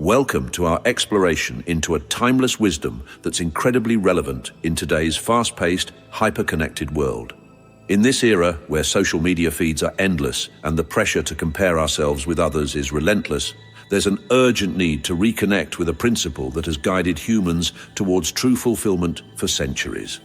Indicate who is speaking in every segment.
Speaker 1: Welcome to our exploration into a timeless wisdom that's incredibly relevant in today's fast-paced, hyper-connected world. In this era, where social media feeds are endless and the pressure to compare ourselves with others is relentless, there's an urgent need to reconnect with a principle that has guided humans towards true fulfillment for centuries.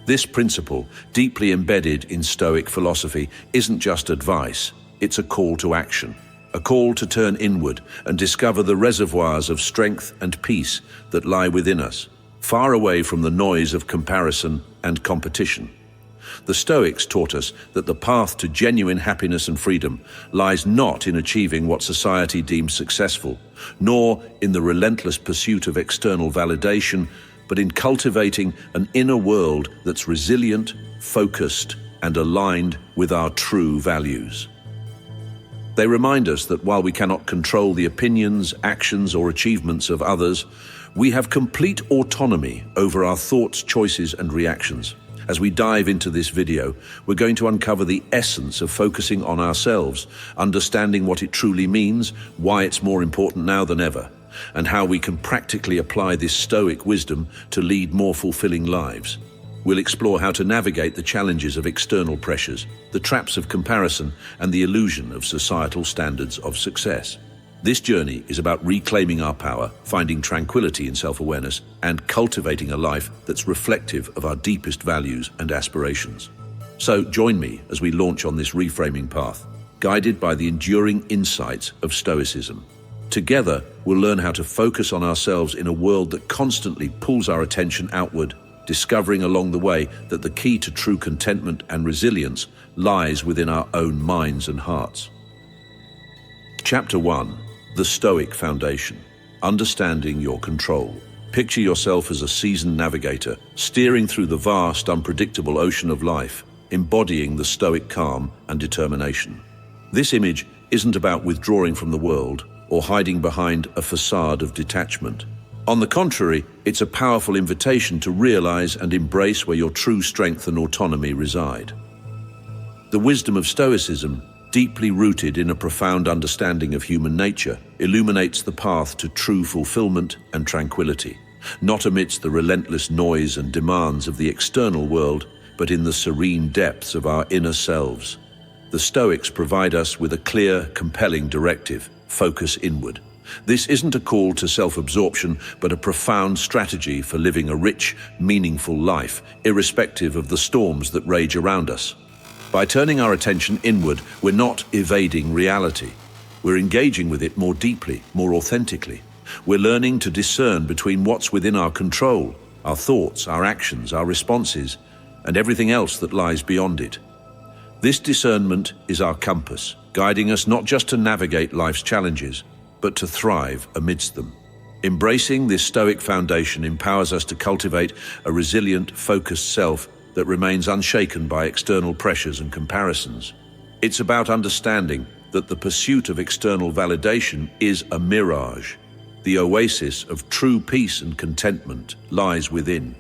Speaker 1: This principle, deeply embedded in Stoic philosophy, isn't just advice, it's a call to action. A call to turn inward and discover the reservoirs of strength and peace that lie within us, far away from the noise of comparison and competition. The Stoics taught us that the path to genuine happiness and freedom lies not in achieving what society deems successful, nor in the relentless pursuit of external validation, but in cultivating an inner world that's resilient, focused, and aligned with our true values. They remind us that while we cannot control the opinions, actions, or achievements of others, we have complete autonomy over our thoughts, choices, and reactions. As we dive into this video, we're going to uncover the essence of focusing on ourselves, understanding what it truly means, why it's more important now than ever, and how we can practically apply this Stoic wisdom to lead more fulfilling lives. We'll explore how to navigate the challenges of external pressures, the traps of comparison, and the illusion of societal standards of success. This journey is about reclaiming our power, finding tranquility in self-awareness, and cultivating a life that's reflective of our deepest values and aspirations. So join me as we launch on this reframing path, guided by the enduring insights of Stoicism. Together, we'll learn how to focus on ourselves in a world that constantly pulls our attention outward, discovering along the way that the key to true contentment and resilience lies within our own minds and hearts. Chapter 1. The Stoic Foundation. Understanding your control. Picture yourself as a seasoned navigator, steering through the vast, unpredictable ocean of life, embodying the Stoic calm and determination. This image isn't about withdrawing from the world or hiding behind a facade of detachment. On the contrary, it's a powerful invitation to realize and embrace where your true strength and autonomy reside. The wisdom of Stoicism, deeply rooted in a profound understanding of human nature, illuminates the path to true fulfillment and tranquility, not amidst the relentless noise and demands of the external world, but in the serene depths of our inner selves. The Stoics provide us with a clear, compelling directive: focus inward. This isn't a call to self-absorption, but a profound strategy for living a rich, meaningful life, irrespective of the storms that rage around us. By turning our attention inward, we're not evading reality. We're engaging with it more deeply, more authentically. We're learning to discern between what's within our control, our thoughts, our actions, our responses, and everything else that lies beyond it. This discernment is our compass, guiding us not just to navigate life's challenges, but to thrive amidst them. Embracing this Stoic foundation empowers us to cultivate a resilient, focused self that remains unshaken by external pressures and comparisons. It's about understanding that the pursuit of external validation is a mirage. The oasis of true peace and contentment lies within.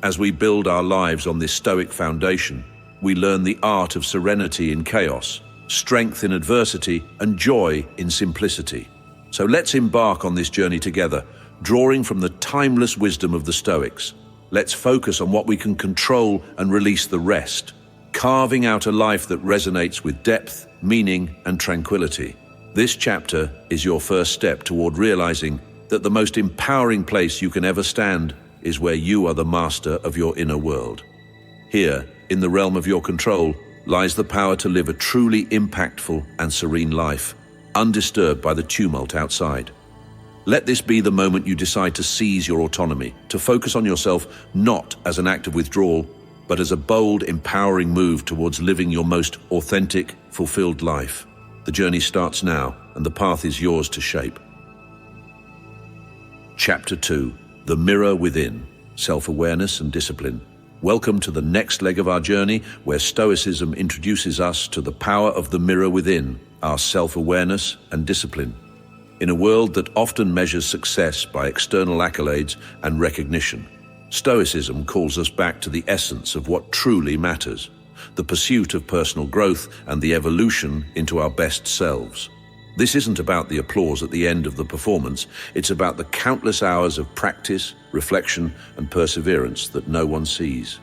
Speaker 1: As we build our lives on this Stoic foundation, we learn the art of serenity in chaos, strength in adversity, and joy in simplicity. So let's embark on this journey together, drawing from the timeless wisdom of the Stoics. Let's focus on what we can control and release the rest, carving out a life that resonates with depth, meaning, and tranquility. This chapter is your first step toward realizing that the most empowering place you can ever stand is where you are the master of your inner world. Here, in the realm of your control, lies the power to live a truly impactful and serene life, undisturbed by the tumult outside. Let this be the moment you decide to seize your autonomy, to focus on yourself not as an act of withdrawal, but as a bold, empowering move towards living your most authentic, fulfilled life. The journey starts now, and the path is yours to shape. Chapter 2. The Mirror Within. Self-awareness and discipline. Welcome to the next leg of our journey, where Stoicism introduces us to the power of the mirror within, our self-awareness and discipline. In a world that often measures success by external accolades and recognition, Stoicism calls us back to the essence of what truly matters, the pursuit of personal growth and the evolution into our best selves. This isn't about the applause at the end of the performance, it's about the countless hours of practice, reflection, and perseverance that no one sees.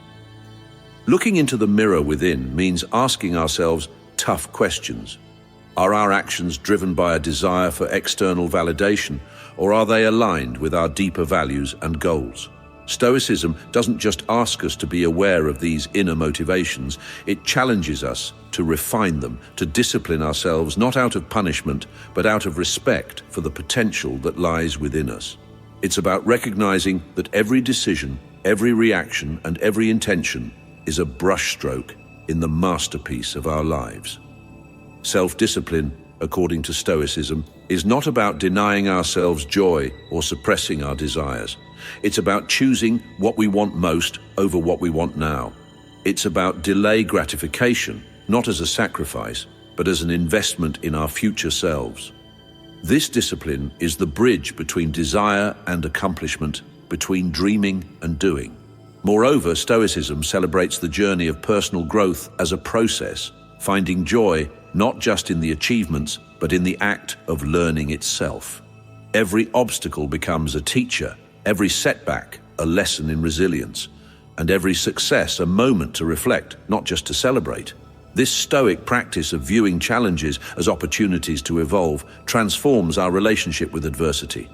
Speaker 1: Looking into the mirror within means asking ourselves tough questions. Are our actions driven by a desire for external validation, or are they aligned with our deeper values and goals? Stoicism doesn't just ask us to be aware of these inner motivations, it challenges us to refine them, to discipline ourselves not out of punishment, but out of respect for the potential that lies within us. It's about recognizing that every decision, every reaction, and every intention is a brushstroke in the masterpiece of our lives. Self-discipline, according to Stoicism, is not about denying ourselves joy or suppressing our desires. It's about choosing what we want most over what we want now. It's about delay gratification, not as a sacrifice, but as an investment in our future selves. This discipline is the bridge between desire and accomplishment, between dreaming and doing. Moreover, Stoicism celebrates the journey of personal growth as a process, finding joy not just in the achievements, but in the act of learning itself. Every obstacle becomes a teacher, every setback a lesson in resilience, and every success a moment to reflect, not just to celebrate. This Stoic practice of viewing challenges as opportunities to evolve transforms our relationship with adversity.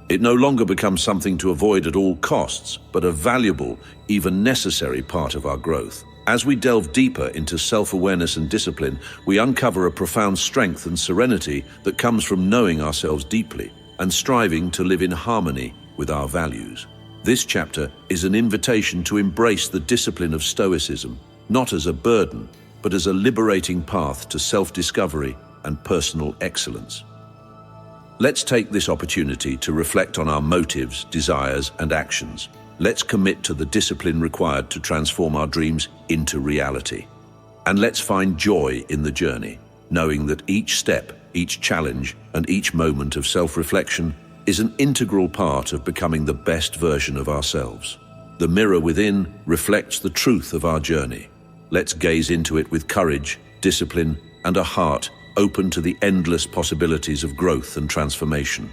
Speaker 1: It no longer becomes something to avoid at all costs, but a valuable, even necessary part of our growth. As we delve deeper into self-awareness and discipline, we uncover a profound strength and serenity that comes from knowing ourselves deeply and striving to live in harmony with our values. This chapter is an invitation to embrace the discipline of Stoicism, not as a burden, but as a liberating path to self-discovery and personal excellence. Let's take this opportunity to reflect on our motives, desires, and actions. Let's commit to the discipline required to transform our dreams into reality. And let's find joy in the journey, knowing that each step, each challenge, and each moment of self-reflection is an integral part of becoming the best version of ourselves. The mirror within reflects the truth of our journey. Let's gaze into it with courage, discipline, and a heart open to the endless possibilities of growth and transformation.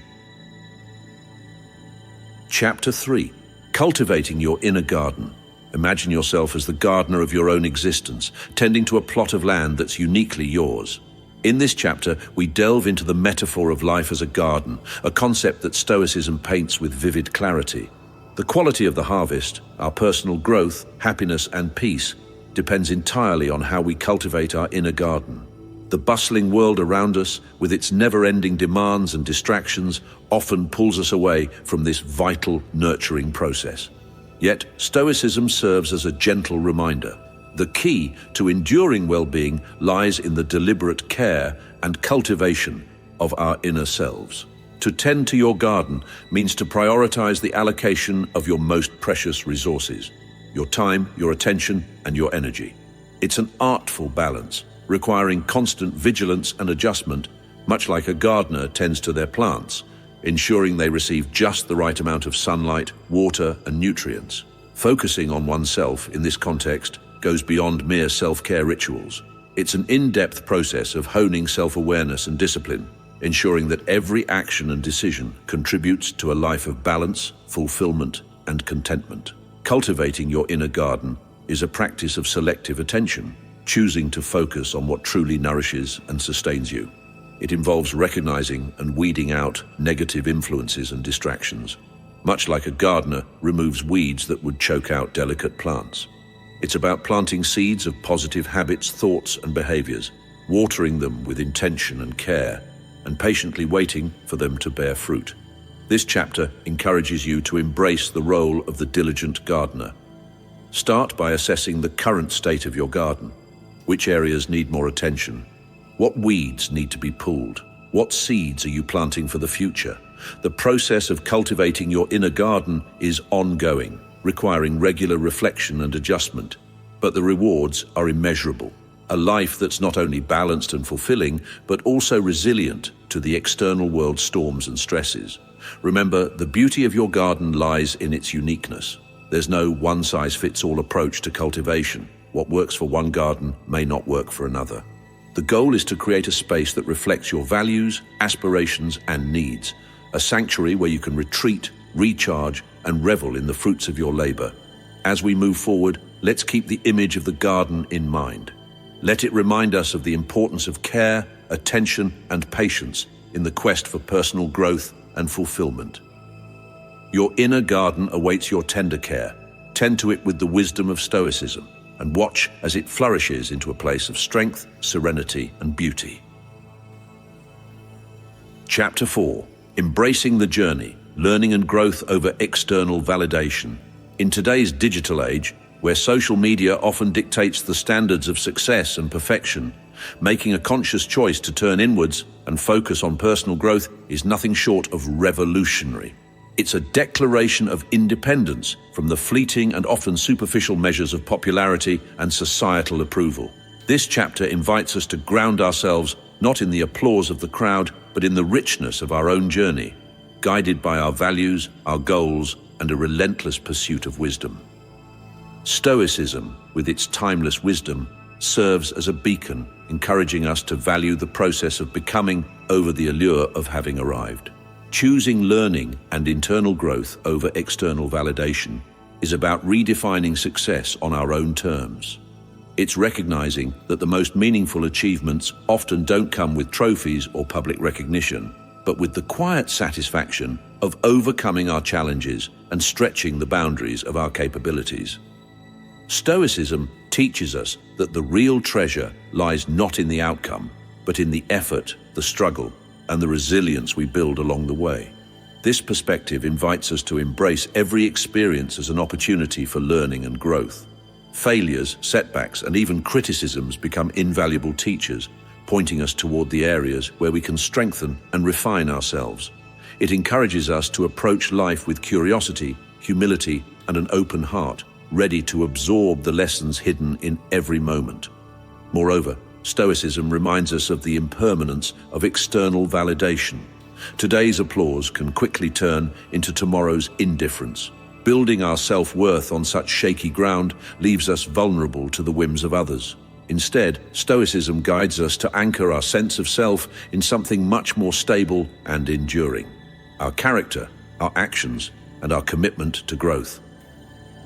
Speaker 1: Chapter 3. Cultivating your inner garden. Imagine yourself as the gardener of your own existence, tending to a plot of land that's uniquely yours. In this chapter, we delve into the metaphor of life as a garden, a concept that Stoicism paints with vivid clarity. The quality of the harvest, our personal growth, happiness, and peace depends entirely on how we cultivate our inner garden. The bustling world around us, with its never-ending demands and distractions, often pulls us away from this vital, nurturing process. Yet, Stoicism serves as a gentle reminder. The key to enduring well-being lies in the deliberate care and cultivation of our inner selves. To tend to your garden means to prioritize the allocation of your most precious resources, your time, your attention, and your energy. It's an artful balance, requiring constant vigilance and adjustment, much like a gardener tends to their plants, ensuring they receive just the right amount of sunlight, water, and nutrients. Focusing on oneself in this context goes beyond mere self-care rituals. It's an in-depth process of honing self-awareness and discipline, ensuring that every action and decision contributes to a life of balance, fulfillment, and contentment. Cultivating your inner garden is a practice of selective attention, choosing to focus on what truly nourishes and sustains you. It involves recognizing and weeding out negative influences and distractions, much like a gardener removes weeds that would choke out delicate plants. It's about planting seeds of positive habits, thoughts, and behaviors, watering them with intention and care, and patiently waiting for them to bear fruit. This chapter encourages you to embrace the role of the diligent gardener. Start by assessing the current state of your garden. Which areas need more attention? What weeds need to be pulled? What seeds are you planting for the future? The process of cultivating your inner garden is ongoing, requiring regular reflection and adjustment, but the rewards are immeasurable. A life that's not only balanced and fulfilling, but also resilient to the external world's storms and stresses. Remember, the beauty of your garden lies in its uniqueness. There's no one-size-fits-all approach to cultivation. What works for one garden may not work for another. The goal is to create a space that reflects your values, aspirations, and needs, a sanctuary where you can retreat, recharge, and revel in the fruits of your labor. As we move forward, let's keep the image of the garden in mind. Let it remind us of the importance of care, attention, and patience in the quest for personal growth and fulfillment. Your inner garden awaits your tender care. Tend to it with the wisdom of Stoicism, and watch as it flourishes into a place of strength, serenity, and beauty. Chapter 4. Embracing the journey, learning and growth over external validation. In today's digital age, where social media often dictates the standards of success and perfection, making a conscious choice to turn inwards and focus on personal growth is nothing short of revolutionary. It's a declaration of independence from the fleeting and often superficial measures of popularity and societal approval. This chapter invites us to ground ourselves not in the applause of the crowd, but in the richness of our own journey, guided by our values, our goals, and a relentless pursuit of wisdom. Stoicism, with its timeless wisdom, serves as a beacon, encouraging us to value the process of becoming over the allure of having arrived. Choosing learning and internal growth over external validation is about redefining success on our own terms. It's recognizing that the most meaningful achievements often don't come with trophies or public recognition, but with the quiet satisfaction of overcoming our challenges and stretching the boundaries of our capabilities. Stoicism teaches us that the real treasure lies not in the outcome, but in the effort, the struggle, and the resilience we build along the way. This perspective invites us to embrace every experience as an opportunity for learning and growth. Failures, setbacks, and even criticisms become invaluable teachers, pointing us toward the areas where we can strengthen and refine ourselves. It encourages us to approach life with curiosity, humility, and an open heart, ready to absorb the lessons hidden in every moment. Moreover, Stoicism reminds us of the impermanence of external validation. Today's applause can quickly turn into tomorrow's indifference. Building our self-worth on such shaky ground leaves us vulnerable to the whims of others. Instead, Stoicism guides us to anchor our sense of self in something much more stable and enduring: our character, our actions, and our commitment to growth.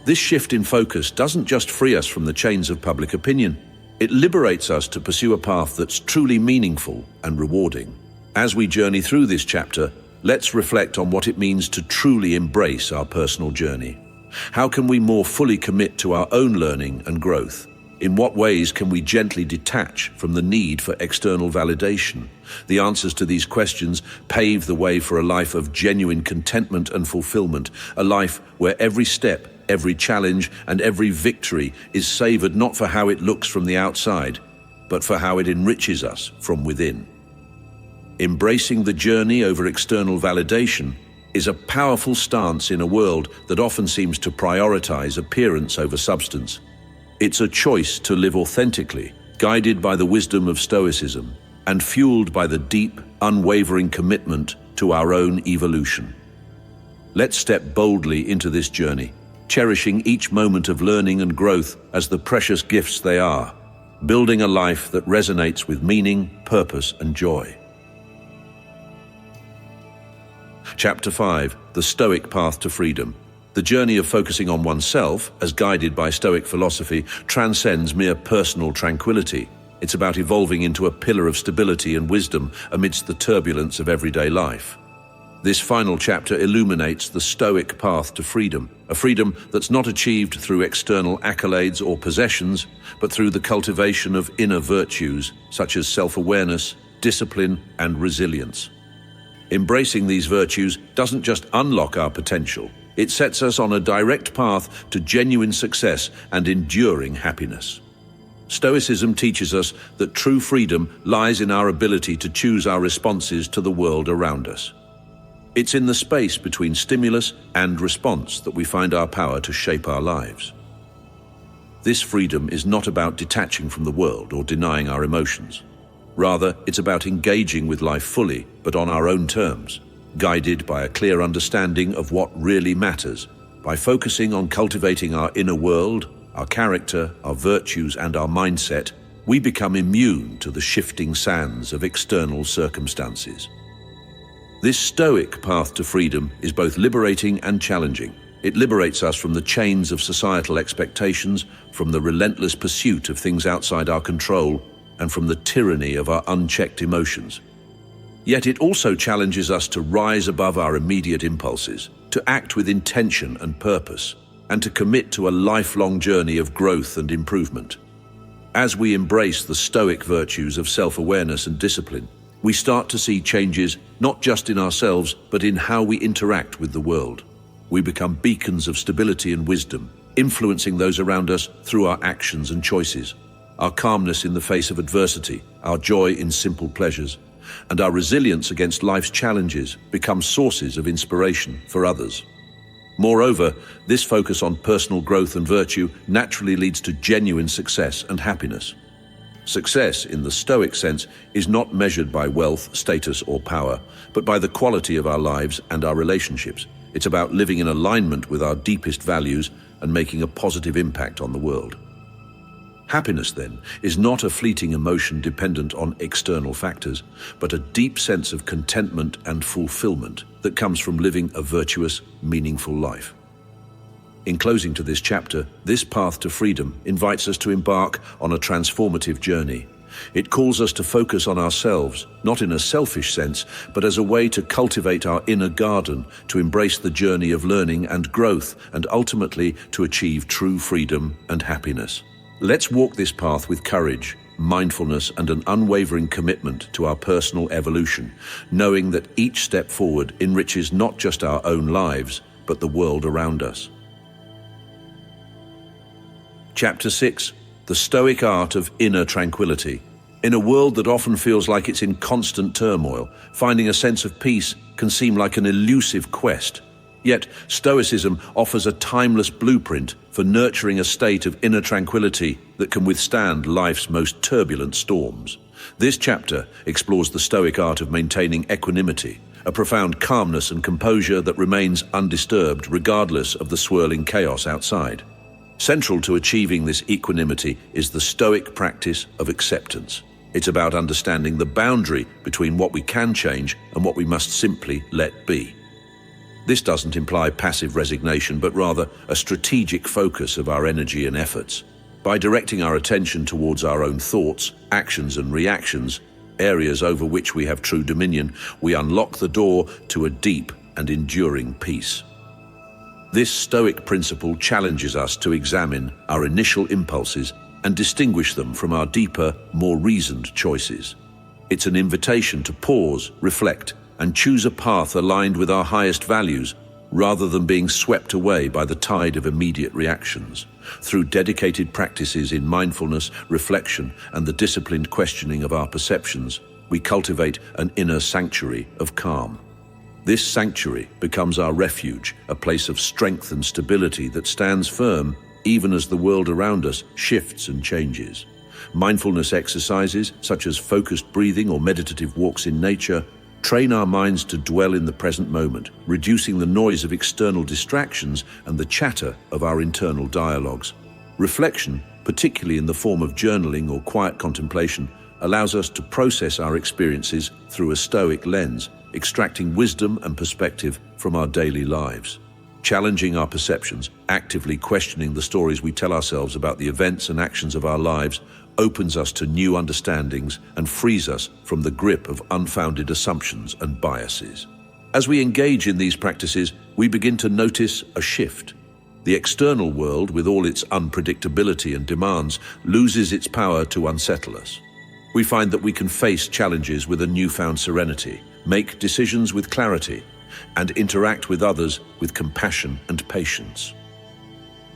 Speaker 1: This shift in focus doesn't just free us from the chains of public opinion. It liberates us to pursue a path that's truly meaningful and rewarding. As we journey through this chapter, let's reflect on what it means to truly embrace our personal journey. How can we more fully commit to our own learning and growth? In what ways can we gently detach from the need for external validation? The answers to these questions pave the way for a life of genuine contentment and fulfillment, a life where every step, every challenge, and every victory is savored not for how it looks from the outside, but for how it enriches us from within. Embracing the journey over external validation is a powerful stance in a world that often seems to prioritize appearance over substance. It's a choice to live authentically, guided by the wisdom of Stoicism, and fueled by the deep, unwavering commitment to our own evolution. Let's step boldly into this journey, cherishing each moment of learning and growth as the precious gifts they are, building a life that resonates with meaning, purpose, and joy. Chapter 5. The Stoic Path to Freedom. The journey of focusing on oneself, as guided by Stoic philosophy, transcends mere personal tranquility. It's about evolving into a pillar of stability and wisdom amidst the turbulence of everyday life. This final chapter illuminates the Stoic path to freedom, a freedom that's not achieved through external accolades or possessions, but through the cultivation of inner virtues such as self-awareness, discipline, and resilience. Embracing these virtues doesn't just unlock our potential, it sets us on a direct path to genuine success and enduring happiness. Stoicism teaches us that true freedom lies in our ability to choose our responses to the world around us. It's in the space between stimulus and response that we find our power to shape our lives. This freedom is not about detaching from the world or denying our emotions. Rather, it's about engaging with life fully, but on our own terms, guided by a clear understanding of what really matters. By focusing on cultivating our inner world, our character, our virtues, and our mindset, we become immune to the shifting sands of external circumstances. This Stoic path to freedom is both liberating and challenging. It liberates us from the chains of societal expectations, from the relentless pursuit of things outside our control, and from the tyranny of our unchecked emotions. Yet it also challenges us to rise above our immediate impulses, to act with intention and purpose, and to commit to a lifelong journey of growth and improvement. As we embrace the Stoic virtues of self-awareness and discipline, we start to see changes not just in ourselves, but in how we interact with the world. We become beacons of stability and wisdom, influencing those around us through our actions and choices. Our calmness in the face of adversity, our joy in simple pleasures, and our resilience against life's challenges become sources of inspiration for others. Moreover, this focus on personal growth and virtue naturally leads to genuine success and happiness. Success, in the Stoic sense, is not measured by wealth, status, or power, but by the quality of our lives and our relationships. It's about living in alignment with our deepest values and making a positive impact on the world. Happiness, then, is not a fleeting emotion dependent on external factors, but a deep sense of contentment and fulfillment that comes from living a virtuous, meaningful life. In closing to this chapter, this path to freedom invites us to embark on a transformative journey. It calls us to focus on ourselves, not in a selfish sense, but as a way to cultivate our inner garden, to embrace the journey of learning and growth, and ultimately to achieve true freedom and happiness. Let's walk this path with courage, mindfulness, and an unwavering commitment to our personal evolution, knowing that each step forward enriches not just our own lives, but the world around us. Chapter 6. The Stoic Art of Inner Tranquility. In a world that often feels like it's in constant turmoil, finding a sense of peace can seem like an elusive quest. Yet, Stoicism offers a timeless blueprint for nurturing a state of inner tranquility that can withstand life's most turbulent storms. This chapter explores the Stoic art of maintaining equanimity, a profound calmness and composure that remains undisturbed regardless of the swirling chaos outside. Central to achieving this equanimity is the Stoic practice of acceptance. It's about understanding the boundary between what we can change and what we must simply let be. This doesn't imply passive resignation, but rather a strategic focus of our energy and efforts. By directing our attention towards our own thoughts, actions, and reactions, areas over which we have true dominion, we unlock the door to a deep and enduring peace. This Stoic principle challenges us to examine our initial impulses and distinguish them from our deeper, more reasoned choices. It's an invitation to pause, reflect, and choose a path aligned with our highest values, rather than being swept away by the tide of immediate reactions. Through dedicated practices in mindfulness, reflection, and the disciplined questioning of our perceptions, we cultivate an inner sanctuary of calm. This sanctuary becomes our refuge, a place of strength and stability that stands firm even as the world around us shifts and changes. Mindfulness exercises, such as focused breathing or meditative walks in nature, train our minds to dwell in the present moment, reducing the noise of external distractions and the chatter of our internal dialogues. Reflection, particularly in the form of journaling or quiet contemplation, allows us to process our experiences through a Stoic lens, extracting wisdom and perspective from our daily lives. Challenging our perceptions, actively questioning the stories we tell ourselves about the events and actions of our lives, opens us to new understandings and frees us from the grip of unfounded assumptions and biases. As we engage in these practices, we begin to notice a shift. The external world, with all its unpredictability and demands, loses its power to unsettle us. We find that we can face challenges with a newfound serenity, make decisions with clarity, and interact with others with compassion and patience.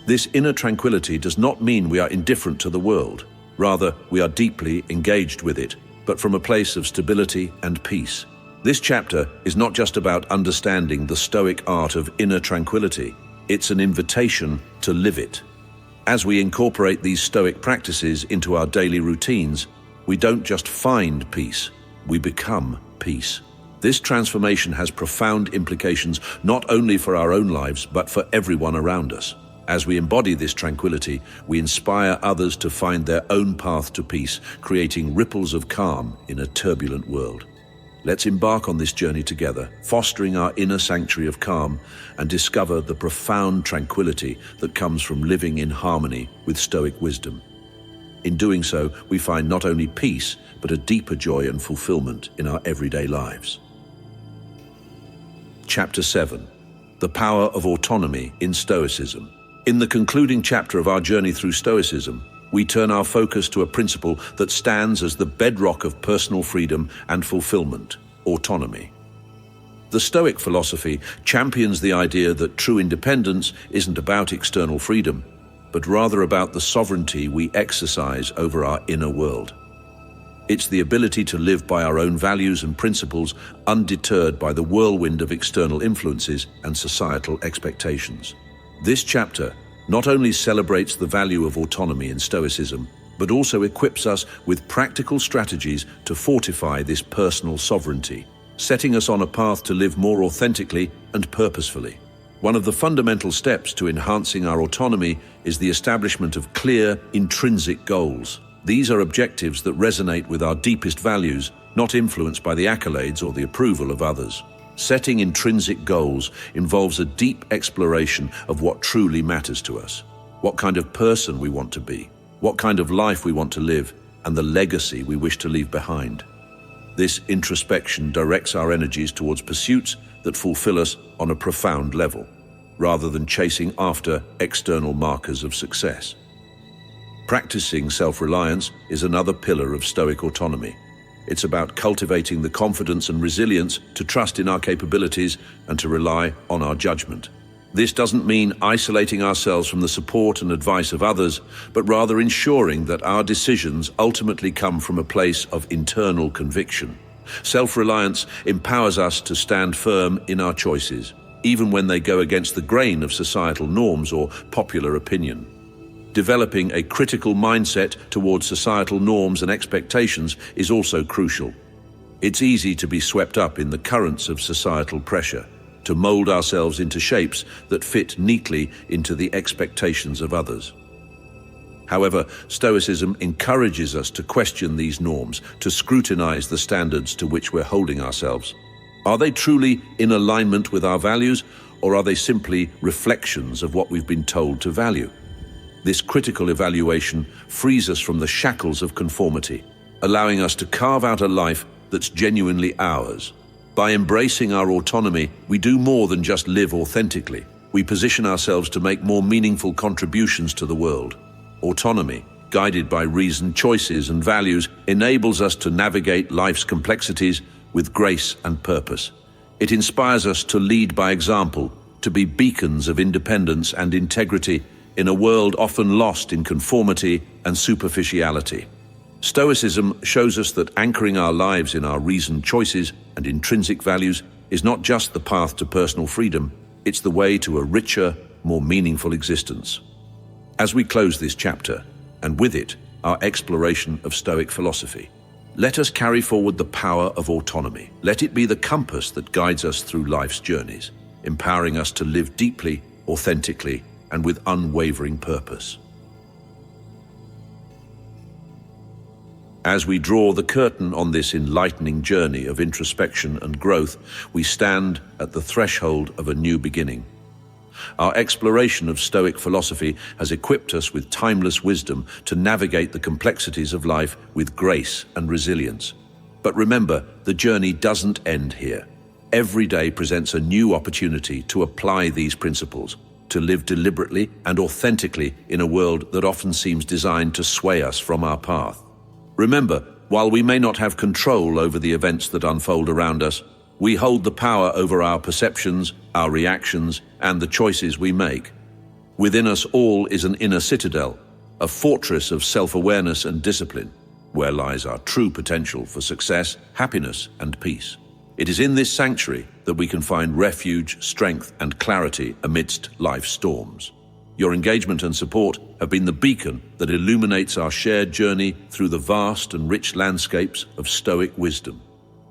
Speaker 1: This inner tranquility does not mean we are indifferent to the world. Rather, we are deeply engaged with it, but from a place of stability and peace. This chapter is not just about understanding the Stoic art of inner tranquility, it's an invitation to live it. As we incorporate these Stoic practices into our daily routines, we don't just find peace, we become peace. This transformation has profound implications not only for our own lives, but for everyone around us. As we embody this tranquility, we inspire others to find their own path to peace, creating ripples of calm in a turbulent world. Let's embark on this journey together, fostering our inner sanctuary of calm and discover the profound tranquility that comes from living in harmony with Stoic wisdom. In doing so, we find not only peace, but a deeper joy and fulfillment in our everyday lives. Chapter 7. The Power of Autonomy in Stoicism. In the concluding chapter of our journey through Stoicism, we turn our focus to a principle that stands as the bedrock of personal freedom and fulfillment: autonomy. The Stoic philosophy champions the idea that true independence isn't about external freedom, but rather about the sovereignty we exercise over our inner world. It's the ability to live by our own values and principles, undeterred by the whirlwind of external influences and societal expectations. This chapter not only celebrates the value of autonomy in Stoicism, but also equips us with practical strategies to fortify this personal sovereignty, setting us on a path to live more authentically and purposefully. One of the fundamental steps to enhancing our autonomy is the establishment of clear, intrinsic goals. These are objectives that resonate with our deepest values, not influenced by the accolades or the approval of others. Setting intrinsic goals involves a deep exploration of what truly matters to us, what kind of person we want to be, what kind of life we want to live, and the legacy we wish to leave behind. This introspection directs our energies towards pursuits that fulfill us on a profound level, rather than chasing after external markers of success. Practicing self-reliance is another pillar of Stoic autonomy. It's about cultivating the confidence and resilience to trust in our capabilities and to rely on our judgment. This doesn't mean isolating ourselves from the support and advice of others, but rather ensuring that our decisions ultimately come from a place of internal conviction. Self-reliance empowers us to stand firm in our choices, even when they go against the grain of societal norms or popular opinion. Developing a critical mindset towards societal norms and expectations is also crucial. It's easy to be swept up in the currents of societal pressure, to mold ourselves into shapes that fit neatly into the expectations of others. However, Stoicism encourages us to question these norms, to scrutinize the standards to which we're holding ourselves. Are they truly in alignment with our values, or are they simply reflections of what we've been told to value? This critical evaluation frees us from the shackles of conformity, allowing us to carve out a life that's genuinely ours. By embracing our autonomy, we do more than just live authentically. We position ourselves to make more meaningful contributions to the world. Autonomy, guided by reasoned choices and values, enables us to navigate life's complexities with grace and purpose. It inspires us to lead by example, to be beacons of independence and integrity in a world often lost in conformity and superficiality. Stoicism shows us that anchoring our lives in our reasoned choices and intrinsic values is not just the path to personal freedom, it's the way to a richer, more meaningful existence. As we close this chapter, and with it, our exploration of Stoic philosophy, let us carry forward the power of autonomy. Let it be the compass that guides us through life's journeys, empowering us to live deeply, authentically, and with unwavering purpose. As we draw the curtain on this enlightening journey of introspection and growth, we stand at the threshold of a new beginning. Our exploration of Stoic philosophy has equipped us with timeless wisdom to navigate the complexities of life with grace and resilience. But remember, the journey doesn't end here. Every day presents a new opportunity to apply these principles, to live deliberately and authentically in a world that often seems designed to sway us from our path. Remember, while we may not have control over the events that unfold around us, we hold the power over our perceptions, our reactions, and the choices we make. Within us all is an inner citadel, a fortress of self-awareness and discipline, where lies our true potential for success, happiness, and peace. It is in this sanctuary that we can find refuge, strength, and clarity amidst life's storms. Your engagement and support have been the beacon that illuminates our shared journey through the vast and rich landscapes of Stoic wisdom.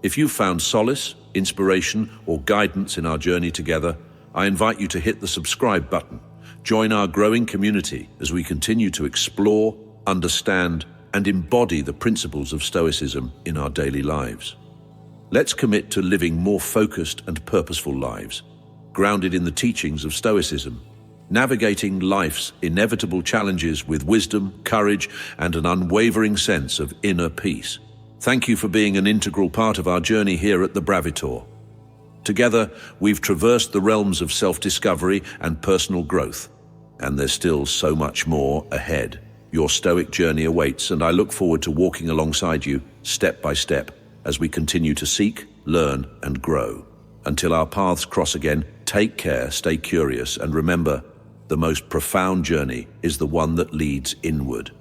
Speaker 1: If you've found solace, inspiration, or guidance in our journey together, I invite you to hit the subscribe button. Join our growing community as we continue to explore, understand, and embody the principles of Stoicism in our daily lives. Let's commit to living more focused and purposeful lives, grounded in the teachings of Stoicism, navigating life's inevitable challenges with wisdom, courage, and an unwavering sense of inner peace. Thank you for being an integral part of our journey here at the Bravitor. Together, we've traversed the realms of self-discovery and personal growth, and there's still so much more ahead. Your Stoic journey awaits, and I look forward to walking alongside you, step by step, as we continue to seek, learn, and grow. Until our paths cross again, take care, stay curious, and remember, the most profound journey is the one that leads inward.